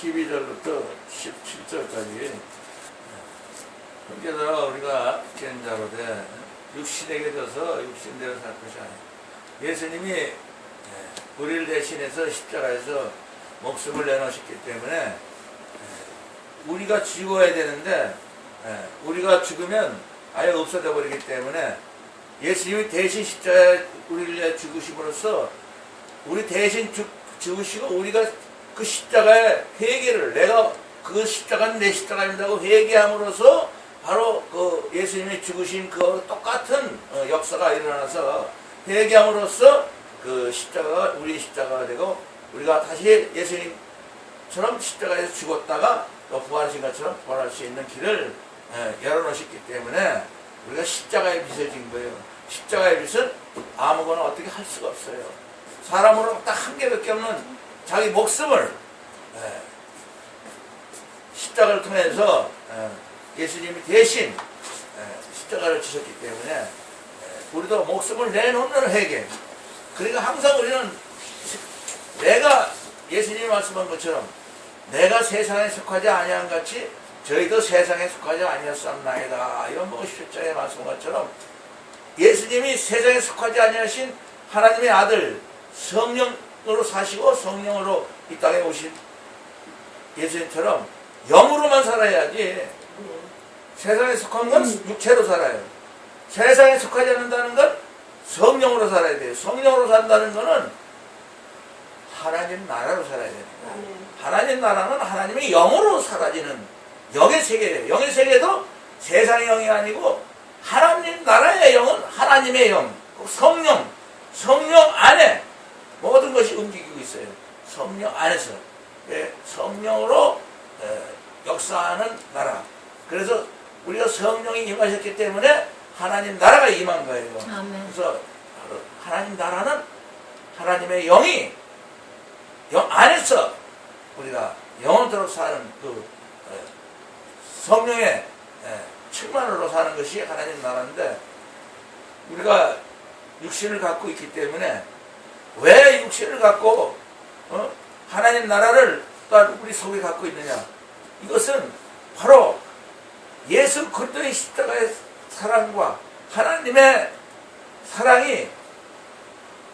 12절부터 17절까지 형제들아 우리가 지은 자로 돼 육신에게 져서 육신대로 살 것이 아니야. 예수님이 우리를 대신해서 십자가에서 목숨을 내놓으셨기 때문에 우리가 죽어야 되는데 우리가 죽으면 아예 없어져 버리기 때문에 예수님이 대신 십자가에 우리를 위해 죽으심으로써 우리 대신 죽으시고 우리가 그 십자가의 회개를 내가 그 십자가는 내 십자가입니다고 회개함으로써 바로 그 예수님이 죽으신 그 똑같은 역사가 일어나서 회개함으로써 그 십자가가 우리의 십자가가 되고 우리가 다시 예수님처럼 십자가에서 죽었다가 또 부활하신 것처럼 부활할 수 있는 길을 열어놓으셨기 때문에 우리가 십자가에 빚어진 거예요. 십자가의 빚은 아무거나 어떻게 할 수가 없어요. 사람으로 딱 한 개밖에 없는 자기 목숨을 십자가를 통해서 예수님이 대신 십자가를 지셨기 때문에 우리도 목숨을 내놓는 회개. 그러니까 항상 우리는 내가 예수님이 말씀한 것처럼 내가 세상에 속하지 아니한 같이 저희도 세상에 속하지 아니었사옵나이다. 요한복음 17장에 말씀한 것처럼 예수님이 세상에 속하지 아니하신 하나님의 아들 성령으로 사시고 성령으로 이 땅에 오신 예수님처럼 영으로만 살아야지 세상에 속한 건 육체로 살아요. 세상에 속하지 않는다는 건 성령으로 살아야 돼요. 성령으로 산다는 거는 하나님 나라로 살아야 돼요. 하나님 나라는 하나님의 영으로 사라지는 영의 세계예요. 영의 세계도 세상의 영이 아니고 하나님 나라의 영은 하나님의 영, 성령 안에 모든 것이 움직이고 있어요. 성령 안에서 성령으로 역사하는 나라. 그래서 우리가 성령이 임하셨기 때문에 하나님 나라가 임한 거예요. 아멘. 그래서 하나님 나라는 하나님의 영이 영 안에서 우리가 영원토록 사는 그 성령의 충만으로 사는 것이 하나님 나라인데 우리가 육신을 갖고 있기 때문에 왜 육신을 갖고 하나님 나라를 또 우리 속에 갖고 있느냐? 이것은 바로 예수 그리스도의 십자가의 사랑과 하나님의 사랑이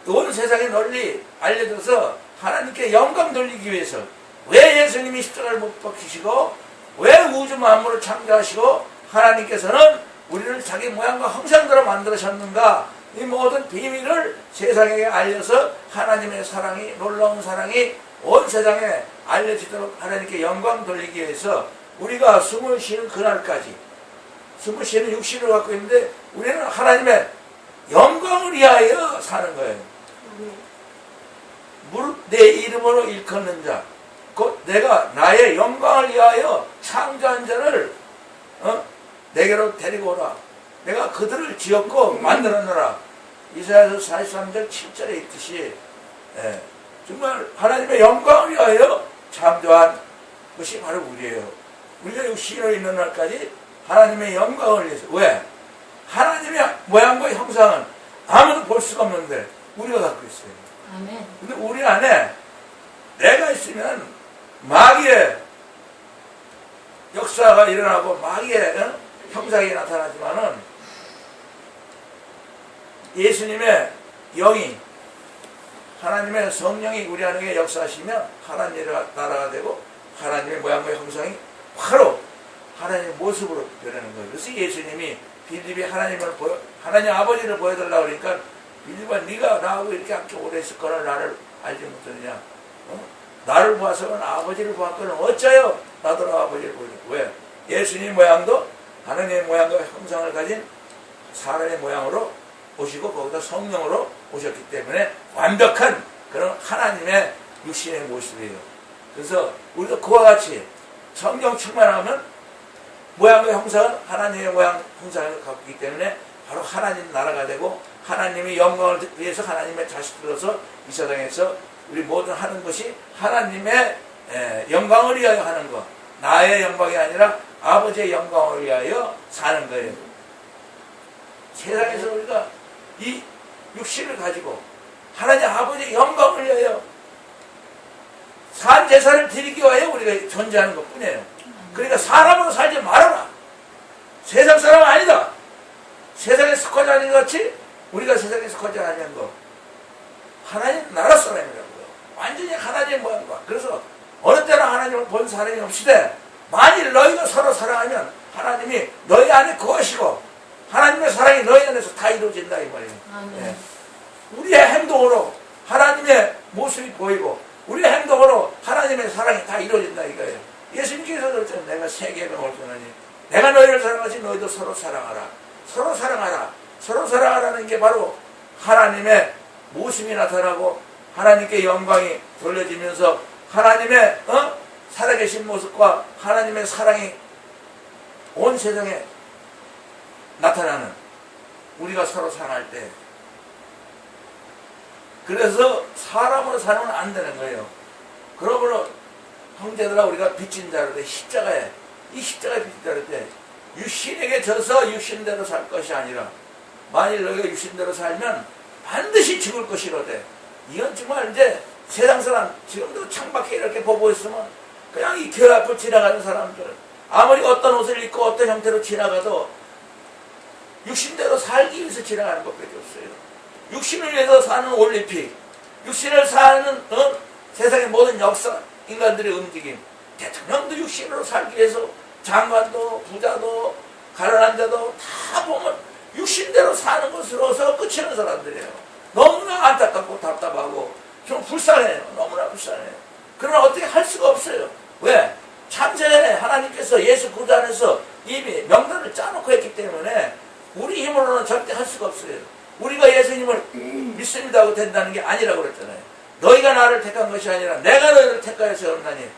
온 세상에 널리 알려져서 하나님께 영광 돌리기 위해서 왜 예수님이 십자가를 못 박히시고 왜 우주 만물을 창조하시고 하나님께서는 우리를 자기 모양과 형상대로 만들으셨는가? 이 모든 비밀을 세상에 알려서 하나님의 사랑이 놀라운 사랑이 온 세상에 알려지도록 하나님께 영광 돌리기 위해서 우리가 숨을 쉬는 그날까지 숨을 쉬는 육신을 갖고 있는데 우리는 하나님의 영광을 위하여 사는 거예요. 무릇 내 이름으로 일컫는 자 곧 내가 나의 영광을 위하여 창조한 자를 내게로 데리고 오라. 내가 그들을 지었고 만들었노라. 이사야서 43절 7절에 있듯이 정말 하나님의 영광을 위하여 창조한 것이 바로 우리예요. 우리가 육신으로 있는 날까지 하나님의 영광을 위해서. 왜? 하나님의 모양과 형상은 아무도 볼 수가 없는데 우리가 갖고 있어요. 아멘. 근데 우리 안에 내가 있으면 마귀의 역사가 일어나고 마귀의 형상이 나타나지만은 예수님의 영이 하나님의 성령이 우리 안에 역사하시면 하나님의 나라가 되고 하나님의 모양과 형상이 바로 하나님의 모습으로 변하는 거예요. 그래서 예수님이 빌립이 하나님 아버지를 보여달라고 그러니까 빌립아 네가 나하고 이렇게 함께 오래 있을 거라 나를 알지 못하느냐. 나를 봐서는 아버지를 보았거든 어쩌요 나도 아버지를 보여줘. 왜? 예수님 모양도 하나님의 모양과 형상을 가진 사람의 모양으로 오시고 거기다 성령으로 오셨기 때문에 완벽한 그런 하나님의 육신의 모습이에요. 그래서 우리도 그와 같이 성령 충만하면 모양과 형상은 하나님의 모양 형상을 갖고 있기 때문에 바로 하나님 나라가 되고 하나님의 영광을 위해서 하나님의 자식들로서 이 세상에서 우리 모든 하는 것이 하나님의 영광을 위하여 하는 것, 나의 영광이 아니라 아버지의 영광을 위하여 사는 거예요. 세상에서 우리가 이 육신을 가지고 하나님 아버지의 영광을 위하여 산 산 제사를 드리기 위하여 우리가 존재하는 것 뿐이에요. 그러니까 사람으로 살지 말아라. 세상 사람 아니다. 세상에 속하지 않은 것 같이 우리가 세상에 속하지 않은 거. 하나님 나라 사람이라고요. 완전히 하나님의 모양과. 그래서 어느 때나 하나님을 본 사람이 없으되 만일 너희가 서로 사랑하면 하나님이 너희 안에 거하시고 하나님의 사랑이 너희 안에서 다 이루어진다 이 말이에요. 예. 우리의 행동으로 하나님의 모습이 보이고 우리의 행동으로 하나님의 사랑이 다 이루어진다 이거예요. 예수님께서 그랬잖아요. 내가 세계명을 전하니 내가 너희를 사랑하지 너희도 서로 사랑하라. 서로 사랑하라. 서로 사랑하라는 게 바로 하나님의 모습이 나타나고 하나님께 영광이 돌려지면서 하나님의 살아계신 모습과 하나님의 사랑이 온 세상에 나타나는 우리가 서로 사랑할 때 그래서 사람으로 살면 안 되는 거예요. 그러므로 형제들아 우리가 빚진 자를 때 십자가에 이 십자가에 빚진 자를 때 육신에게 져서 육신대로 살 것이 아니라 만일 너희가 육신대로 살면 반드시 죽을 것이로되 이건 정말 이제 세상 사람 지금도 창밖에 이렇게 보고 있으면 그냥 이 교회 앞을 지나가는 사람들 아무리 어떤 옷을 입고 어떤 형태로 지나가도 육신대로 살기 위해서 지나가는 것밖에 없어요. 육신을 위해서 사는 올림픽 육신을 사는 세상의 모든 역사 인간들의 움직임 대통령도 육신으로 살기 위해서 장관도 부자도 가난한 자도 다 보면 육신대로 사는 것으로서 끝이는 사람들이에요. 너무나 안타깝고 답답하고 좀 불쌍해요. 너무나 불쌍해요. 그러나 어떻게 할 수가 없어요. 왜? 창세전에 하나님께서 예수 그리스도 안에서 이미 명단을 짜놓고 했기 때문에 우리 힘으로는 절대 할 수가 없어요. 우리가 예수님을 믿습니다 하고 된다는 게 아니라고 그랬잖아요. 너희가 나를 택한 것이 아니라 내가 너희를 택하여 세웠나니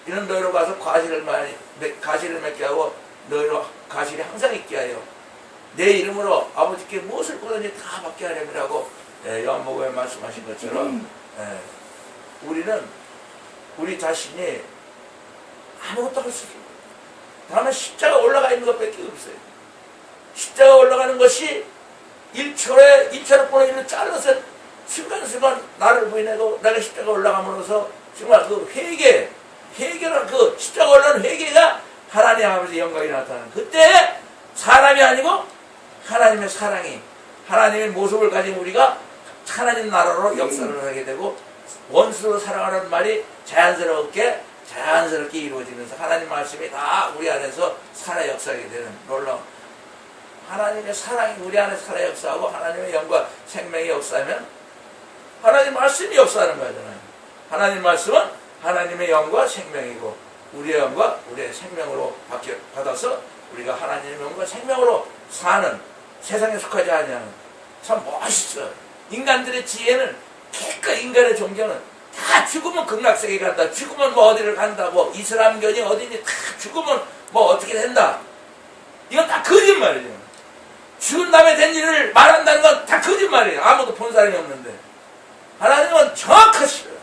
이런 너희로 가서 가시를 맺게 하고 너희로 가시를 항상 있게 하여 내 이름으로 아버지께 무엇을 구하든지 다 받게 하려고 요한복음에 말씀하신 것처럼 우리는 우리 자신이 아무것도 할 수 없어요. 다만 십자가 올라가 있는 것밖에 없어요. 십자가 올라가는 것이 1초로 보내 1로 잘라서 순간순간 나를 부인해도 내가 십자가 올라감으로써 정말 그 회개는 그 십자가 올라가는 회개가 하나님 아버지 영광이 나타나는 그때 사람이 아니고 하나님의 사랑이 하나님의 모습을 가진 우리가 하나님 나라로 역사를 하게 되고 원수로 사랑하는 말이 자연스럽게 이루어지면서 하나님 말씀이 다 우리 안에서 살아 역사하게 되는 놀라운 하나님의 사랑이 우리 안에 살아 역사하고 하나님의 영과 생명이 역사하면 하나님 말씀이 역사하는 거잖아요. 하나님 말씀은 하나님의 영과 생명이고 우리의 영과 우리의 생명으로 받아서 우리가 하나님의 영과 생명으로 사는 세상에 속하지 아니하는 참 멋있어. 인간들의 지혜는 기껏 인간의 종교는 다 죽으면 극락세계 간다. 죽으면 뭐 어디를 간다고 이슬람교니 어디니 다 죽으면 뭐 어떻게 된다. 이건 다 거짓말이에요. 죽은 다음에 된 일을 말한다는 건 다 거짓말이에요. 아무도 본 사람이 없는데 하나님은 정확하시고요.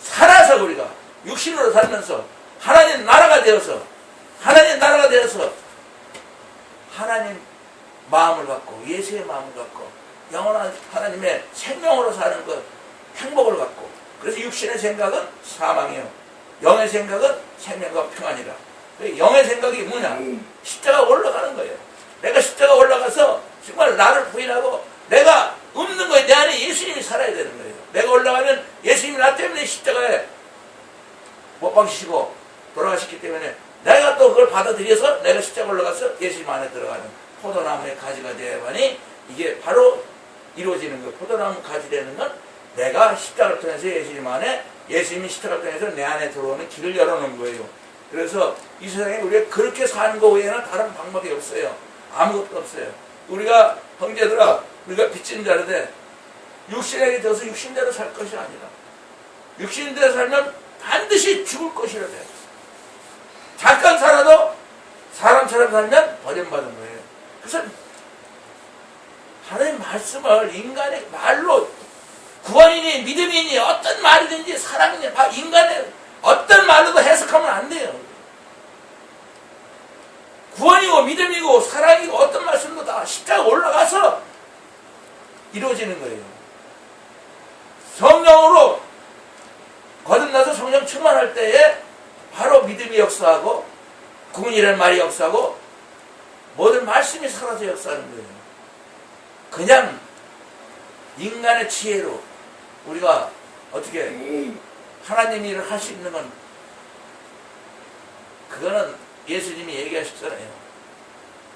살아서 우리가 육신으로 살면서 하나님 나라가 되어서 하나님 마음을 갖고 예수의 마음을 갖고 영원한 하나님의 생명으로 사는 것 행복을 갖고 그래서 육신의 생각은 사망이요 영의 생각은 생명과 평안이라. 영의 생각이 뭐냐? 십자가 올라가는 거예요. 내가 십자가 올라가서 정말 나를 부인하고 내가 없는 거예요. 내 안에 예수님이 살아야 되는 거예요. 내가 올라가면 예수님이 나 때문에 십자가에 못 박히시고 돌아가셨기 때문에 내가 또 그걸 받아들여서 내가 십자가 올라가서 예수님 안에 들어가는 포도나무의 가지가 되어야만이 이게 바로 이루어지는 거예요. 포도나무 가지 되는 건 내가 십자가를 통해서 예수님 안에 예수님이 십자가를 통해서 내 안에 들어오는 길을 열어놓은 거예요. 그래서 이 세상에 우리가 그렇게 사는 거 외에는 다른 방법이 없어요. 아무것도 없어요. 우리가 형제들아 우리가 빚진 자인데 육신에게 져서 육신대로 살 것이 아니라 육신대로 살면 반드시 죽을 것이라 돼. 잠깐 살아도 사람처럼 살면 버림받은 거예요. 그래서 하나님 말씀을 인간의 말로 구원이니 믿음이니 어떤 말이든지 사랑이니 인간의 어떤 말로도 해석하면 안 돼요. 구원이고 믿음이고 사랑이고 어떤 말씀도 다 십자가 올라가서 이루어지는 거예요. 성령으로 거듭나 충만할 때에 바로 믿음이 역사하고 구원이라는 말이 역사하고 모든 말씀이 살아서 역사하는 거예요. 그냥 인간의 지혜로 우리가 어떻게 하나님 일을 할 수 있는 건 그거는 예수님이 얘기하셨잖아요.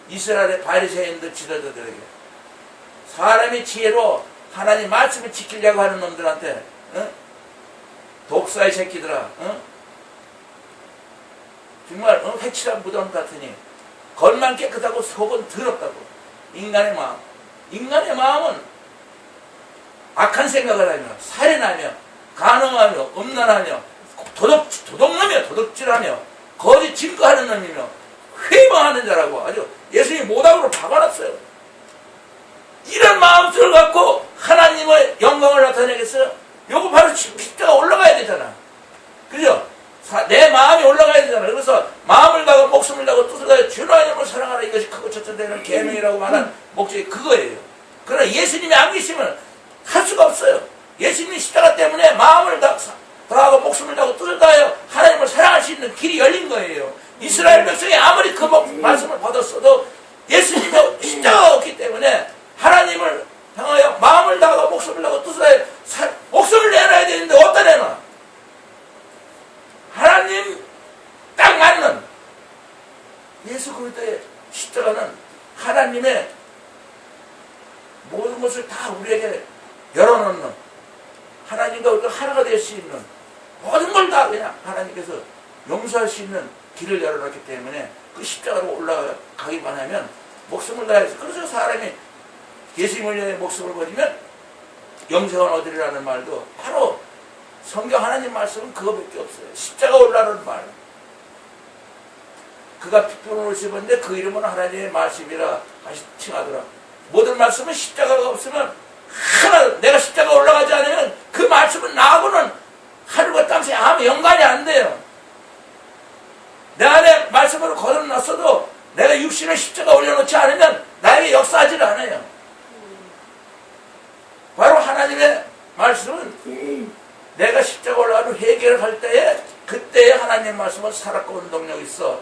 이스라엘의 바리새인들 지도자들에게 사람이 지혜로 하나님 말씀을 지키려고 하는 놈들한테 독사의 새끼들아 정말 회칠한 무덤 같으니 겉만 깨끗하고 속은 더럽다고. 인간의 마음은 악한 생각을 하며 살인하며 간음하며 음란하며 도둑놈이며 도둑질하며 거짓 증거하는 놈이며 회방하는 자라고 아주 예수님이 모닥으로 박아놨어요. 이런 마음을 갖고 하나님의 영광을 나타내겠어요? 요거 바로 십자가 올라가야 되잖아. 그죠? 내 마음이 올라가야 되잖아. 그래서 마음을 다하고 목숨을 다하고 뜻을 다하여 주 하나님을 사랑하라. 이것이 크고 첫째되는 계명이라고 말한 목적이 그거예요. 그러나 예수님이 안 계시면 할 수가 없어요. 예수님이 십자가 때문에 마음을 다하고 목숨을 다하고 뜻을 다하여 하나님을 사랑할 수 있는 길이 열린 거예요. 이스라엘 백성이 아무리 그 말씀을 받았어도 예수님이 십자가가 없기 때문에 하나님을 향하여 마음을 다하고 목숨을 다하고 뜻을 다하여 목숨을 내놔야 되는데 어디다 내놔? 하나님 딱 맞는 예수 그리스도의 십자가는 하나님의 모든 것을 다 우리에게 열어놓는 하나님과 우리가 하나가 될 수 있는 모든 걸 다 그냥 하나님께서 용서할 수 있는 길을 열어놨기 때문에 그 십자가로 올라가기만 하면 목숨을 다해서 그래서 사람이 예수님을 위해 목숨을 버리면 영생을 얻으리라는 말도 바로 성경 하나님 말씀은 그거밖에 없어요. 십자가 올라가는 말. 그가 핏불을 씹었는데 그 이름은 하나님의 말씀이라 칭하더라. 모든 말씀은 십자가가 없으면 내가 십자가 올라가지 않으면 그 말씀은 나하고는 하늘과 땅에 아무 연관이 안 돼요. 내 안에 말씀으로 거듭났어도 내가 육신의 십자가 올려놓지 않으면 나에게 역사하지 않아요. 바로 하나님의 말씀은 내가 십자가 올라가는 회개를 할 때에 그때에 하나님 말씀은 살았고 운동력이 있어.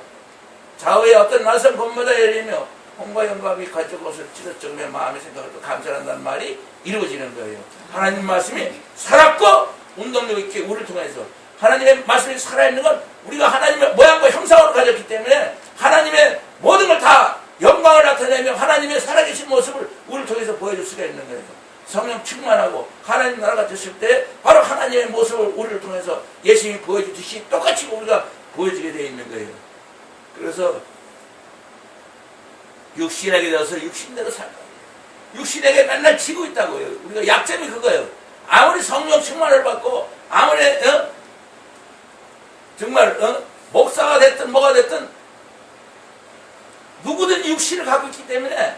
좌우에 어떤 날선 본보다 열리며 홍과 영광이 가지고 것을 찢어 적으며 마음의 생각을 또 감찰한다는 말이 이루어지는 거예요. 하나님 말씀이 살았고 운동력 있게 우리를 통해서 하나님의 말씀이 살아있는 건 우리가 하나님의 모양과 형상으로 가졌기 때문에 하나님의 모든 걸 다 영광을 나타내며 하나님의 살아계신 모습을 우리를 통해서 보여줄 수가 있는 거예요. 성령 충만하고 하나님 나라가 됐을 때 바로 하나님의 모습을 우리를 통해서 예수님이 보여주듯이 똑같이 우리가 보여지게 되어 있는 거예요. 그래서 육신에게 되어서 육신대로 살다. 육신에게 맨날 지고 있다고요. 우리가 약점이 그거예요. 아무리 성령 충만을 받고 아무리 정말 목사가 됐든 뭐가 됐든 누구든지 육신을 갖고 있기 때문에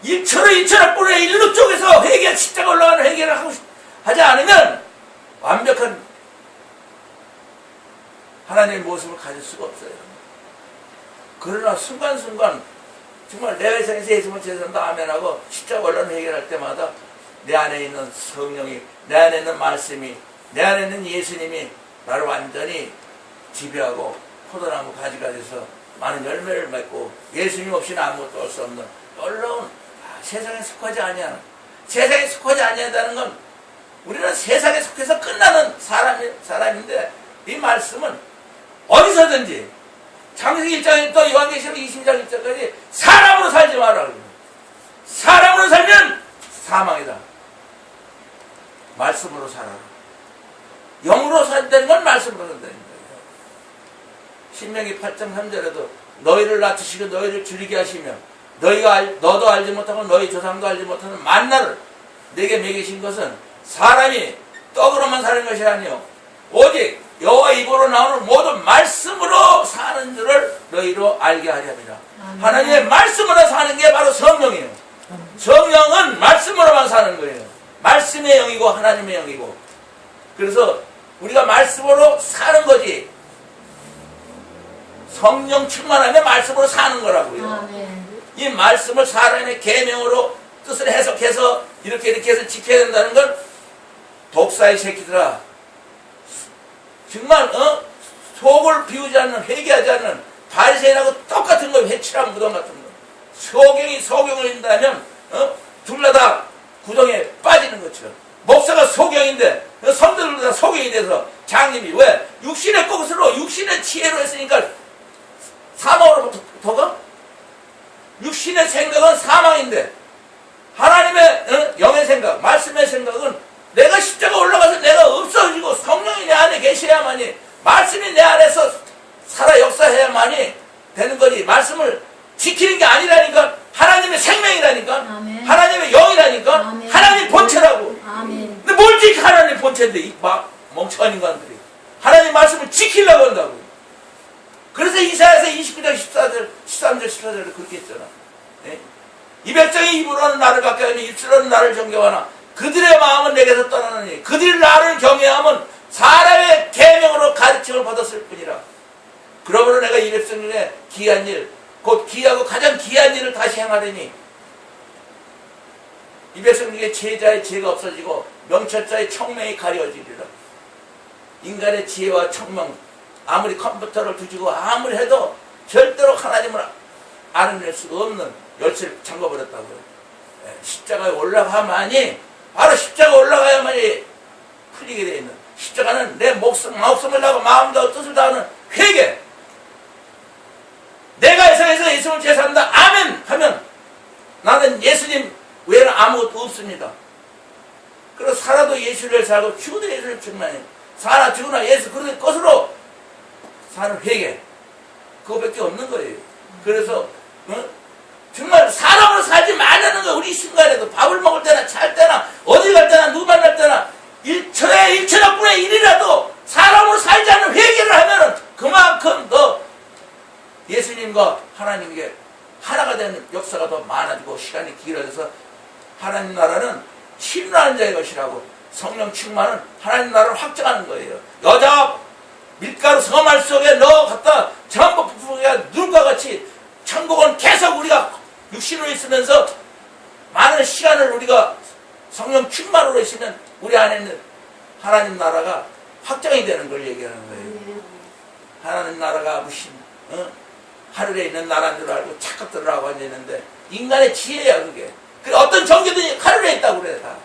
일처럼 뿌리에 일루 쪽에서 회개 십자가 올라가는 회개를 하지 않으면 완벽한 하나님의 모습을 가질 수가 없어요. 그러나 순간순간 정말 내가 이 세상에서 예수님을 제대로 아멘하고 십자가 올라가는 회개를 할 때마다 내 안에 있는 성령이, 내 안에 있는 말씀이, 내 안에 있는 예수님이 나를 완전히 지배하고 포도나무 가지가 돼서 많은 열매를 맺고 예수님 없이는 아무것도 할 수 없는 놀라운 세상에 속하지 아니하는, 세상에 속하지 아니하다는 건 우리는 세상에 속해서 끝나는 사람인데 이 말씀은 어디서든지 창세기 1장에 또 요한계시록 20장 1절까지 사람으로 살지 마라. 사람으로 살면 사망이다. 말씀으로 살아라. 영으로 산다는 건 말씀으로 산다는 거예요. 신명기 8장 3절에도 너희를 낮추시고 너희를 줄이게 하시며 너도 알지 못하고 너희 조상도 알지 못하는 만나를 내게 먹이신 것은 사람이 떡으로만 사는 것이 아니요 오직 여호와 입으로 나오는 모든 말씀으로 사는 줄을 너희로 알게 하려 합니다. 하나님의 말씀으로 사는 게 바로 성령이에요. 성령은 말씀으로만 사는 거예요. 말씀의 영이고 하나님의 영이고. 그래서 우리가 말씀으로 사는 거지 성령 충만하면 말씀으로 사는 거라고요. 이 말씀을 사람의 계명으로 뜻을 해석해서 이렇게 해서 지켜야 된다는 건 독사의 새끼들아 정말 속을 비우지 않는, 회개하지 않는 바리새인하고 똑같은 거, 회칠한 무덤 같은 거. 소경이 소경을 인다면 둘 다 구덩이에 빠지는 것처럼, 목사가 소경인데 성도들도 다 소경이 돼서 장님이 왜? 육신의 것으로, 육신의 지혜로 했으니까 사망으로 더 가? 육신의 생각은 사망인데 하나님의 영의 생각, 말씀의 생각은 내가 십자가 올라가서 내가 없어지고 성령이 내 안에 계셔야만이, 말씀이 내 안에서 살아 역사해야만이 되는 거지. 말씀을 지키는 게 아니라니까. 하나님의 생명이라니까. 아멘. 하나님의 영이라니까. 아멘. 하나님 본체라고. 아멘. 근데 뭘 지켜? 하나님 본체인데 이 막 멍청한 인간들이 하나님 말씀을 지키려고 한다고. 그래서 이사야서 29장 14절 13절 14절을 그렇게 했잖아. 예? 이 백성이 입으로는 나를 가까이 입술로는 나를 정경하나 그들의 마음은 내게서 떠나느니 그들이 나를 경외하면 사람의 계명으로 가르침을 받았을 뿐이라. 그러므로 내가 이 백성 중에 기이한 일, 곧 기이하고 가장 기이한 일을 다시 행하리니 이 백성 중에 제자의 지혜가 없어지고 명철자의 청명이 가려지리라. 인간의 지혜와 청명, 아무리 컴퓨터를 뒤지고 아무리 해도 절대로 하나님을 알아낼 수가 없는 열쇠를 잠궈버렸다고요. 십자가에 올라가야만이, 바로 십자가 올라가야만이 풀리게 되어 있는, 십자가는 내 목숨을 다하고 마음을 다하고 뜻을 다하는 회개. 내가 세상에서 예수를 제사한다 아멘 하면 나는 예수님 외에는 아무것도 없습니다. 그래서 살아도 예수를 살고 죽어도 예수를 충만해. 살아 죽으나 예수 그런 것으로 사는 회개, 그거밖에 없는 거예요. 그래서 정말 사람으로 살지 말라는 거예요. 우리 이 순간에도 밥을 먹을 때나 잘 때나 어디 갈 때나 누구 만날 때나 1천억 분의 1이라도 사람으로 살지 않는 회개를 하면은 그만큼 더 예수님과 하나님께 하나가 되는 역사가 더 많아지고 시간이 길어져서 하나님 나라는 신뢰하는 자의 것이라고, 성령 충만은 하나님 나라를 확장하는 거예요. 여자 밀가루 섬알 속에 넣어 갖다 전부 부부가 눈과 같이, 천국은 계속 우리가 육신으로 있으면서 많은 시간을 우리가 성령 충만으로 있으면 우리 안에 있는 하나님 나라가 확장이 되는 걸 얘기하는 거예요. 하나님 나라가 무슨 하늘에 있는 나라인 줄 알고 착각들을 하고 앉아있는데 인간의 지혜야 그게. 그래, 어떤 종교든지 하늘에 있다고 그래. 다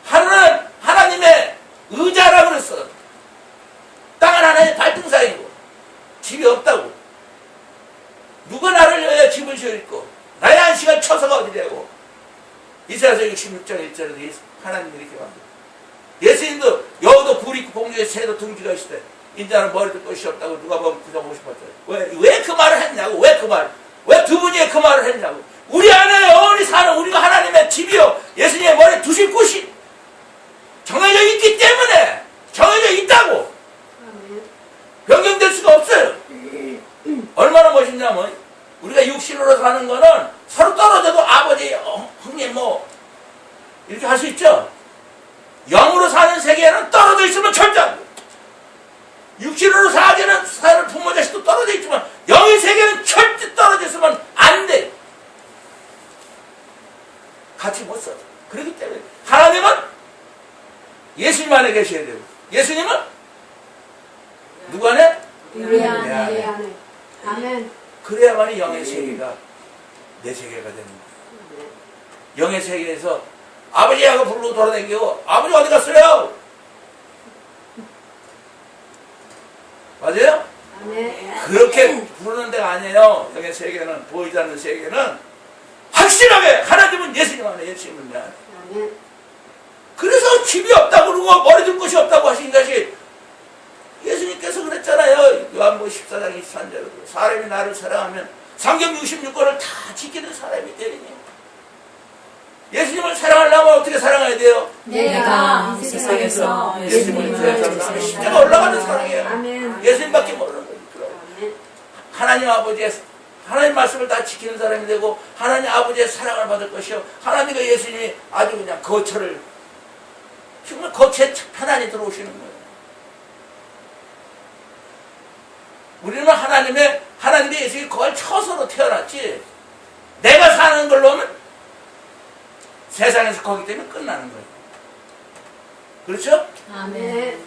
하늘은 하나님의 의자라고 그랬어. 땅은 하나의 발등상이고 집이 없다고. 누가 나를 위하여 집을 지어있고 나의 안식을 처소가 어디냐고. 이사야서 66장 1절에 하나님이 이렇게 만들어. 예수님도 여우도 굴 있고 공중에 새도 둥지가 있을 때 인자는 머리도 것이 없다고 누가 보면 그저 58절. 왜 그 말을 했냐고. 왜 두 분이 그 말을 했냐고. 우리 안에 영원히 사는 우리가 하나님의 집이요 예수님의 머리에 두실 곳이 정해져 있기 때문에, 정해져 있다고 변경될 수가 없어요. 얼마나 멋있냐면 우리가 육신으로 사는 거는 서로 떨어져도 아버지, 형님 뭐 이렇게 할 수 있죠. 영으로 사는 세계에는 떨어져 있으면 절대 안 돼. 육신으로 사는 부모 자식도 떨어져 있지만 영의 세계는 절대 떨어져 있으면 안 돼. 같이 못 써. 그렇기 때문에 하나님은 예수님 안에 계셔야 되고, 예수님은 누구 안에? 우리 안에. 아멘. 그래야만이 영의 세계가 내 세계가 되는 거예요. 영의 세계에서 아버지하고 부르고 돌아다니고 아버지 어디 갔어요? 맞아요? 아멘. 그렇게 부르는 데가 아니에요. 영의 세계는, 보이지 않는 세계는 확실하게 하나님은 예수님 안에, 예수님은 내 안에. 아멘. 그래서 집이 없다고 그러고 머리 둘 곳이 없다고 하신 것이, 예수님께서 그랬잖아요. 요한복음 14장 23절로 사람이 나를 사랑하면 성경 66권을 다 지키는 사람이 되리니. 예수님을 사랑하려면 어떻게 사랑해야 돼요? 내가 이 세상에서 예수님을 예수님을 사랑하면 십자가 올라가는 사랑이에요. 아멘. 예수님밖에 모르는 거예요. 아멘. 하나님 아버지의, 하나님 말씀을 다 지키는 사람이 되고 하나님 아버지의 사랑을 받을 것이요, 하나님과 예수님이 아주 그냥 거처를, 정말 거처에 편안히 들어오시는 거예요. 우리는 하나님의 예수님이 거의 처소로 태어났지, 내가 사는 걸로는 세상에서 거기 때문에 끝나는 거예요. 그렇죠? 아멘.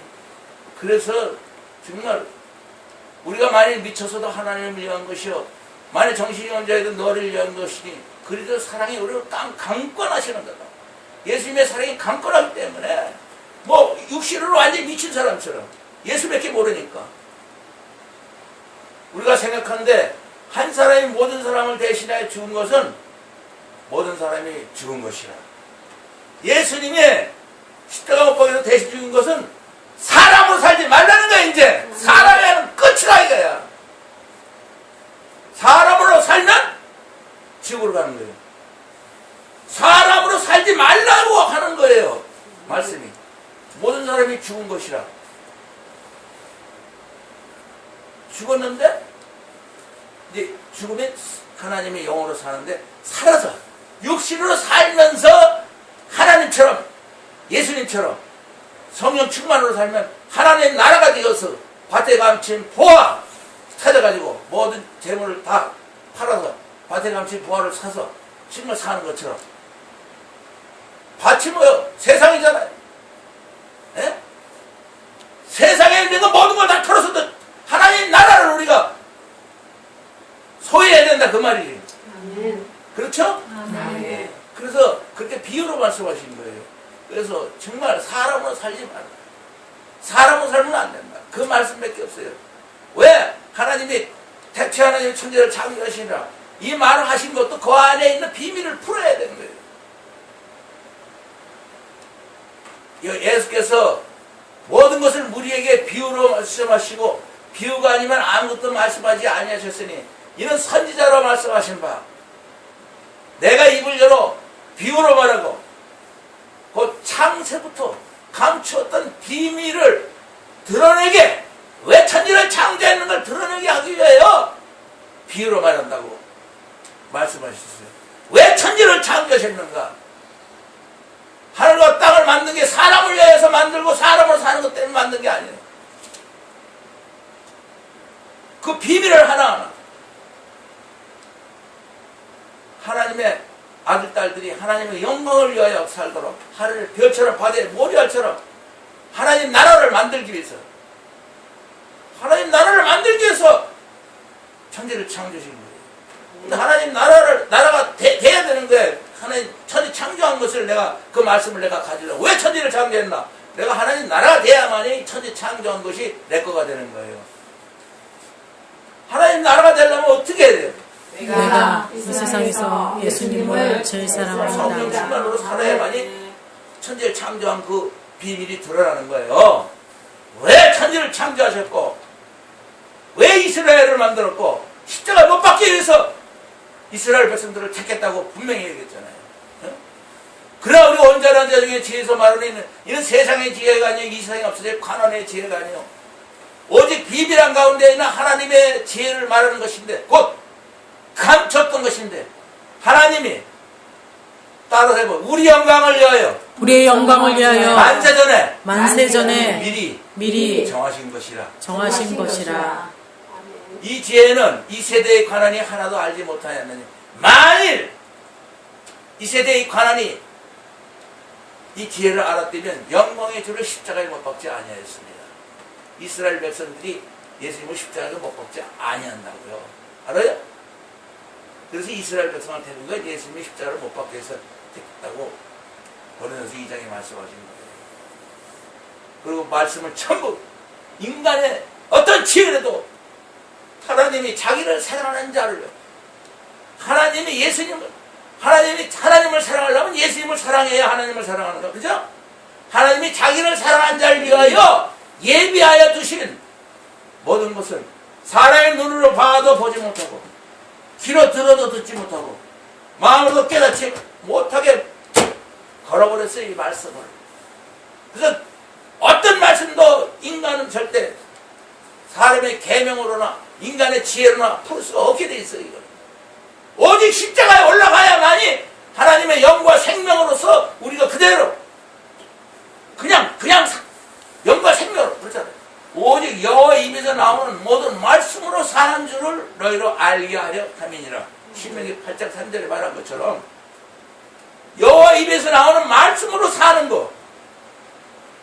그래서 정말 우리가 만일 미쳐서도 하나님을 위한 것이요 만일 정신이 혼자여도 너를 위한 것이니 그래도 사랑이 우리를 강권하시는 거다. 예수님의 사랑이 강권하기 때문에 뭐 육신으로 완전히 미친 사람처럼 예수밖에 모르니까 우리가 생각하는데 한 사람이 모든 사람을 대신하여 죽은 것은 모든 사람이 죽은 것이라. 예수님이 십자가 못 박혀서 대신 죽은 것은 사람으로 살지 말라는 거야. 이제 사람이 하는 끝이라 이거야. 사람으로 살면 지옥으로 가는 거예요. 사람으로 살지 말라고 하는 거예요. 말씀이 모든 사람이 죽은 것이라. 죽었는데 이제 죽으면 하나님의 영으로 사는데 살아서 육신으로 살면서 하나님처럼 예수님처럼 성령 충만으로 살면 하나님 나라가 되어서 밭에 감친 보화 찾아가지고 모든 재물을 다 팔아서 밭에 감친 보화를 사서 정말 사는 것처럼 밭이 뭐요? 세상이잖아요. 에? 세상에 있는 거 모든 걸 다 털어서 하나님 나라를 우리가 소유해야 된다 그 말이지. 아멘. 그렇죠? 아멘. 그래서 그렇게 비유로 말씀하신 거예요. 그래서 정말 사람으로 살지 말라. 사람으로 살면 안 된다. 그 말씀밖에 없어요. 왜? 하나님이 태초 하나님의 천지를 창조하시니라. 이 말을 하신 것도 그 안에 있는 비밀을 풀어야 되는 거예요. 예수께서 모든 것을 우리에게 비유로 말씀하시고 비유가 아니면 아무것도 말씀하지 아니하셨으니 이는 선지자로 말씀하신 바 내가 입을 열어 비유로 말하고 그 창세부터 감추었던 비밀을 드러내게 왜 천지를 창조했는 걸 드러내게 하기 위하여 비유로 말한다고 말씀하셨어요. 왜 천지를 창조하셨는가? 하늘과 땅을 만든 게 사람을 위해서 만들고 사람으로 사는 것 때문에 만든 게 아니에요. 그 비밀을 하나하나 하나님의 아들, 딸들이 하나님의 영광을 위하여 살도록 하늘의 별처럼 바다의 모래알처럼 하나님 나라를 만들기 위해서 하나님 나라를 만들기 위해서 천지를 창조하신 거예요. 근데 하나님 나라가 돼야 되는 거예요. 하나님 천지 창조한 것을 내가 그 말씀을 내가 가지려고 왜 천지를 창조했나? 내가 하나님 나라가 돼야만이 천지 창조한 것이 내 거가 되는 거예요. 하나님 나라가 되려면 어떻게 해야 돼요? 내가 이 세상에서 예수님을 제일 성령 사랑합니다. 충만으로 살아야만이 천지를 창조한 그 비밀이 드러나는 거예요. 왜 천지를 창조하셨고 왜 이스라엘을 만들었고 십자가 못 박기 위해서 이스라엘 백성들을 택했다고 분명히 얘기했잖아요. 그러나 우리가 온전한 자 중에 지혜에서 말하는 이는 세상의 지혜가 아니요 이 세상에 없어질 관원의 지혜가 아니요 오직 비밀한 가운데 있는 하나님의 지혜를 말하는 것인데 곧 감췄던 것인데 하나님이 따로 해보 우리 영광을 위하여 우리의 영광을 위하여 만세전에 미리 정하신 것이라. 정하신 것이라. 아멘. 이 지혜는 이 세대의 관원이 하나도 알지 못하였느니 만일 이 세대의 관원이 이 지혜를 알았다면 영광의 주를 십자가에 못 박지 아니하였습니다. 이스라엘 백성들이 예수님을 십자가에 못 박지 아니한다고요. 알아요? 그래서 이스라엘 백성을 택한 건 예수님이 십자가를 못 박게 해서 택했다고 고린도서 2장에 말씀하신 거예요. 그리고 말씀을 전부 인간의 어떤 지혜라도 하나님이 자기를 사랑하는 자를 하나님이 하나님을 사랑하려면 예수님을 사랑해야 하나님을 사랑하는 거 그죠? 하나님이 자기를 사랑한 자를 위하여 예비하여 두신 모든 것은 사람의 눈으로 봐도 보지 못하고 귀로 들어도 듣지 못하고 마음으로도 깨닫지 못하게 걸어버렸어요. 이 말씀을. 그래서 어떤 말씀도 인간은 절대 사람의 계명으로나 인간의 지혜로나 풀 수가 없게 돼 있어요. 이거. 오직 십자가에 올라가야만이 하나님의 영과 생명으로서 우리가 그대로 그냥 영과 생명으로 그렇잖아요. 오직 여호와 입에서 나오는 모든 말씀으로 사는 줄을 너희로 알게 하려 함이니라. 신명기 8장 3절에 말한 것처럼 여호와 입에서 나오는 말씀으로 사는 거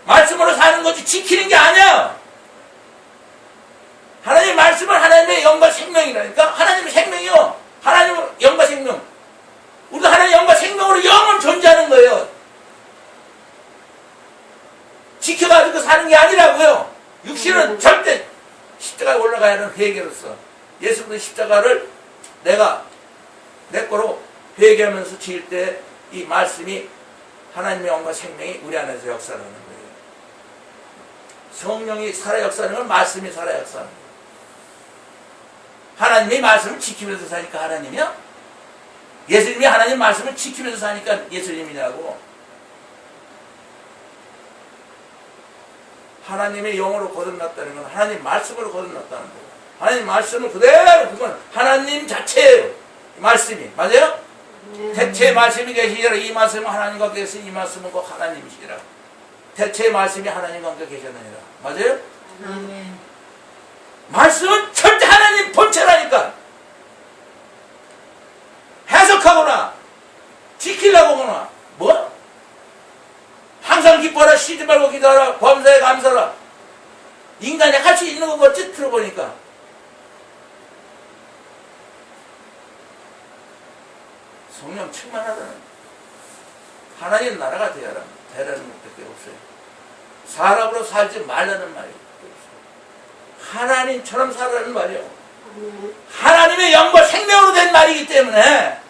말씀으로 사는 거지 지키는 게 아니야. 하나님의 말씀은 하나님의 영과 생명이라니까. 하나님의 생명이요. 하나님의 영과 생명. 우리도 하나님의 영과 생명으로 영은 존재하는 거예요. 지켜가지고 사는 게 아니라고요. 육신은 절대 십자가에 올라가야 하는 회개로서 예수 그리스도의 십자가를 내가 내 거로 회개하면서 지을 때 이 말씀이 하나님의 영과 생명이 우리 안에서 역사하는 거예요. 성령이 살아 역사하는 건 말씀이 살아 역사하는 거예요. 하나님의 말씀을 지키면서 사니까 하나님이야? 예수님이 하나님 말씀을 지키면서 사니까 예수님이냐고. 하나님의 영으로 거듭났다는 건 하나님 말씀으로 거듭났다는 거예요. 하나님 말씀을 그대로 그건 하나님 자체예요. 말씀이. 맞아요? 대체의 말씀이 계시니라. 이 말씀은 하나님과 계시 이 말씀은 곧 하나님이시라. 대체의 말씀이 하나님과 함께 계셨느니라. 맞아요? 아멘. 말씀은 절대 하나님 본체라니까. 해석하거나 지키려고 하거나 뭐? 항상 기뻐하라, 쉬지 말고 기도하라, 범사에 감사하라. 인간이 할 수 있는 거 같지? 들어보니까. 성령 충만하라는 하나님 나라가 되라는 것밖에 없어요. 사람으로 살지 말라는 말이 없어요. 하나님처럼 살라는 말이요. 하나님의 영과 생명으로 된 말이기 때문에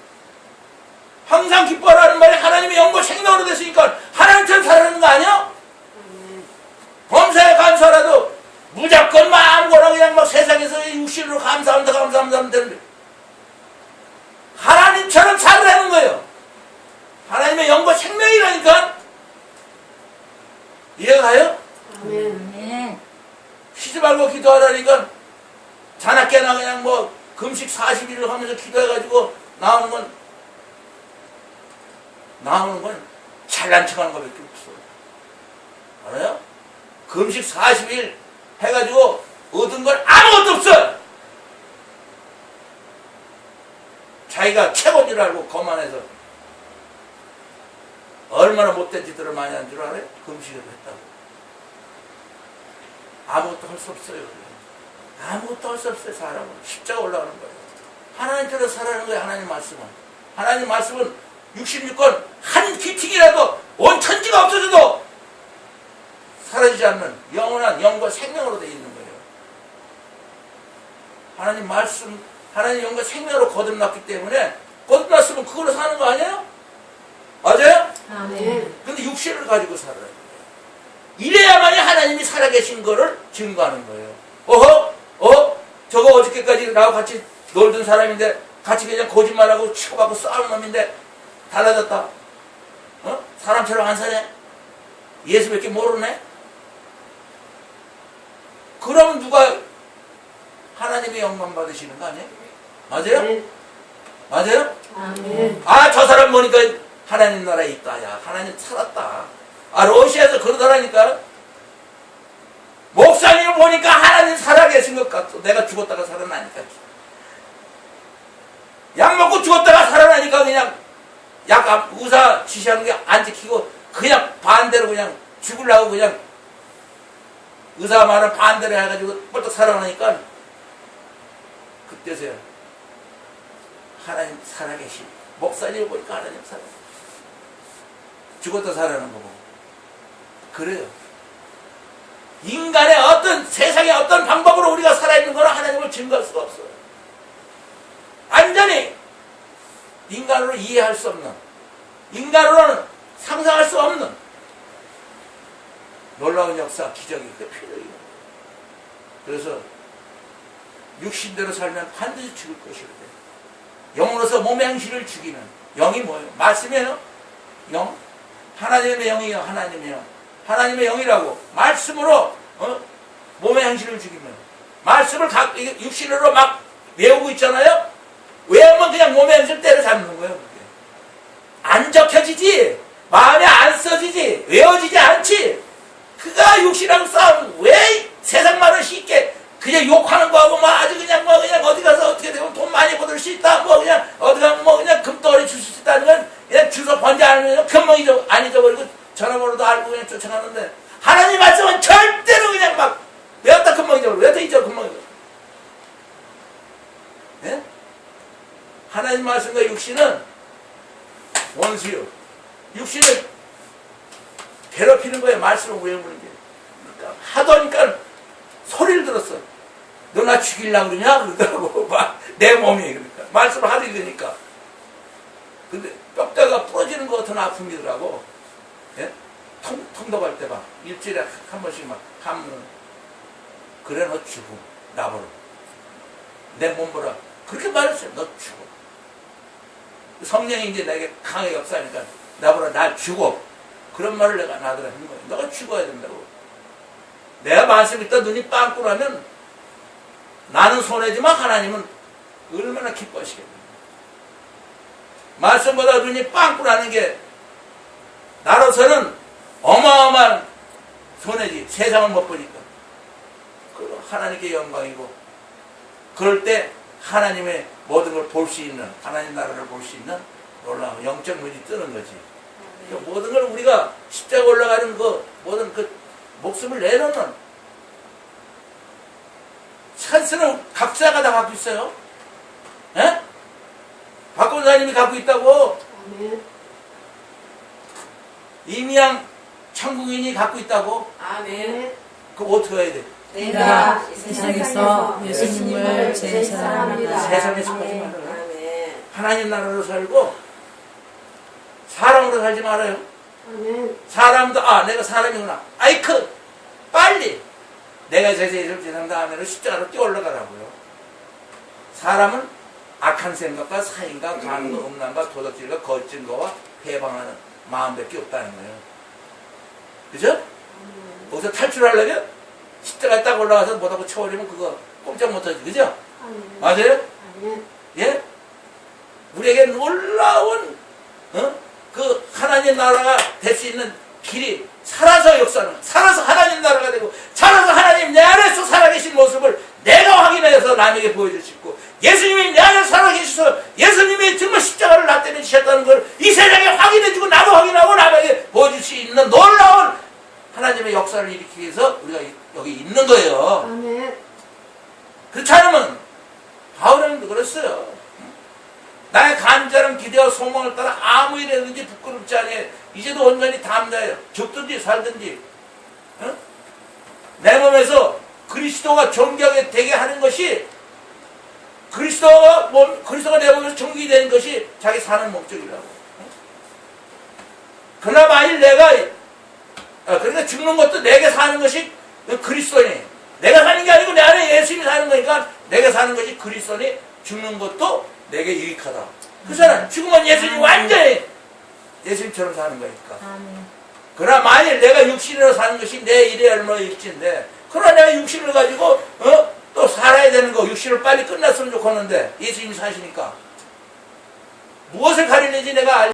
항상 기뻐하라는 말이 하나님의 영과 생명으로 됐으니까 하나님처럼 살라는 거 아니야? 범사에 감사라도 무조건 막 아무거나 그냥 막 세상에서 육신으로 감사합니다 되는데 하나님처럼 살라는 거예요. 하나님의 영과 생명이라니까. 이해가요? 아멘. 쉬지 말고 기도하라니까 자나깨나 그냥 뭐 금식 40일을 하면서 기도해가지고 나오는 건 잘난 척하는 것밖에 없어. 알아요? 금식 40일 해가지고 얻은 건 아무것도 없어. 자기가 최고인 줄 알고 거만해서 얼마나 못된 짓들을 많이 한 줄 알아요? 금식을 했다고. 아무것도 할 수 없어요. 아무것도 할 수 없어요. 사람은 십자가 올라가는 거예요. 하나님께서 살아가는 거예요. 하나님 말씀은. 하나님 말씀은 66권 한 귀퉁이라도 온 천지가 없어져도 사라지지 않는 영원한 영과 생명으로 되어 있는 거예요. 하나님 말씀, 하나님 영과 생명으로 거듭났기 때문에 거듭났으면 그걸로 사는 거 아니에요? 맞아요? 아멘. 근데 육신을 가지고 살아요. 이래야만이 하나님이 살아계신 거를 증거하는 거예요. 저거 어저께까지 나하고 같이 놀던 사람인데 같이 그냥 거짓말하고 치고받고 싸우는 놈인데 달라졌다. 사람처럼 안 사네? 예수밖에 모르네? 그러면 누가 하나님의 영광 받으시는 거 아니에요? 맞아요? 맞아요? 아멘. 저 사람 보니까 하나님 나라에 있다. 야, 하나님 살았다. 러시아에서 그러더라니까. 목사님을 보니까 하나님 살아계신 것 같아. 내가 죽었다가 살아나니까. 약 먹고 죽었다가 살아나니까 그냥 약 의사 지시하는 게 안 지키고 그냥 반대로 그냥 죽으려고 그냥 의사 말은 반대로 해가지고 뻘떡 살아나니까 그때서야 하나님 살아계신 목사님을 보니까 하나님 살아. 죽었다 살아나는 거 보고. 그래요. 인간의 어떤 세상의 어떤 방법으로 우리가 살아있는 거는 하나님을 증거할 수가 없어요. 완전히 인간으로 이해할 수 없는, 인간으로는 상상할 수 없는 놀라운 역사, 기적이 그 필요해요. 그래서 육신대로 살면 반드시 죽을 것이거든. 영으로서 몸의 행실을 죽이는 영이 뭐예요? 말씀이에요. 영. 하나님의 영이에요. 하나님의 영. 하나님의 영이라고 말씀으로 몸의 행실을 죽이면 말씀을 육신으로 막 외우고 있잖아요. 외우면 그냥 몸의 행실 때려잡는 거예요. 그게. 안 적혀지지, 마음에 안 써지지, 외워지지 않지. 그가 육신하고 싸움. 왜 세상 말을 쉽게 그냥 욕하는 거하고 뭐 아주 그냥 어디 가서 어떻게 되면 돈 많이 받을 수 있다, 뭐 그냥 어디 가면 뭐 그냥 금덩어리 줄 수 있다는 건 그냥 주소 번지 않으면 편먹이 안 잊어버리고 전화번호도 알고 그냥 쫓아가는데 하나님 말씀은 절대로 그냥 막 외웠다 금방 잊어버려. 외웠다 잊어 금방 잊어. 예? 하나님 말씀과 육신은 원수요. 육신을 괴롭히는 거예요. 말씀을 외우는 게. 그러니까 하도 하니까 소리를 들었어. 너 나 죽이려고 그러냐? 그러더라고. 내 몸이. 그러니까. 말씀을 하도 읽으니까. 근데 뼈다가 부러지는 것 같은 아픔이더라고. 예? 통독할 때 봐. 일주일에 한 번씩 막 하면 그래 너 죽어. 나보러. 내 몸 보라. 그렇게 말했어요. 너 죽어. 성령이 이제 내게 강하게 역사하니까 나보라 나 죽어. 그런 말을 내가 나더라 하는 거예요. 너가 죽어야 된다고. 내가 말씀 있다 눈이 빵꾸라면 나는 손해지만 하나님은 얼마나 기뻐하시겠냐. 말씀보다 눈이 빵꾸라는 게 나로서는 어마어마한 손해지. 세상을 못 보니까. 그 하나님께 영광이고 그럴 때 하나님의 모든 걸 볼 수 있는 하나님 나라를 볼 수 있는 놀라운 영적 눈이 뜨는 거지. 그러니까 모든 걸 우리가 십자가 올라가는 그 모든 그 목숨을 내놓는 찬스는 각자가 다 갖고 있어요. 예? 박권사님이 갖고 있다고. 아멘. 이미양 천국인이 갖고 있다고. 아멘. 그럼 어떻게 해야 돼? 내가 이 세상에서 예수님을 제 사랑합니다. 세상에 속하지 아멘. 말아요. 아멘. 하나님 나라로 살고 사람으로 살지 말아요. 아멘. 사람도 내가 사람이구나. 빨리 내가 제자의 세상 다음에는 십자가로 뛰어 올라가라고요. 사람은 악한 생각과 사인과 간과 음란과 도덕질과 거짓 거와 해방하는 마음밖에 없다는 거예요. 그죠? 거기서 탈출하려면 십자가에 딱 올라가서 못하고 쳐버리면 그거 꼼짝 못하지. 그죠? 아멘. 맞아요? 아멘. 예? 우리에게 놀라운 그 하나님 나라가 될 수 있는 길이 살아서 역사는 살아서 하나님 나라가 되고 살아서 하나님 내 안에서 살아계신 모습을 내가 확인해서 남에게 보여줄 수 있고 예수님이 내 안에 살아계셔서 예수님이 정말 십자가를 나 때문에 지셨다는 걸 이 세상에 확인해주고 나도 확인하고 남에게 보여줄 수 있는 놀라운 하나님의 역사를 일으키기 위해서 우리가 여기 있는 거예요. 아멘. 그렇지 않으면 바울은 그랬어요. 나의 간절한 기대와 소망을 따라 아무 일이든지 부끄럽지 않게 이제도 온전히 담대하여 죽든지 살든지 내 몸에서 그리스도가 존귀하게 되게 하는 것이 그리스도가 내 몸에서 존귀 되는 것이 자기 사는 목적이라고. 그러나 만일 내가 그러니까 죽는 것도 내게 사는 것이 그리스도니 내가 사는 게 아니고 내 안에 예수님이 사는 거니까 내게 사는 것이 그리스도니 죽는 것도 내게 유익하다. 그잖아. 죽으면 예수님이 완전히 예수님처럼 사는 거니까. 아멘. 그러나 만일 내가 육신으로 사는 것이 내 일에 얼마일지인데 그러나 내가 육신을 가지고 또 살아야 되는 거 육신을 빨리 끝났으면 좋겠는데 예수님이 사시니까 무엇을 가리는지 내가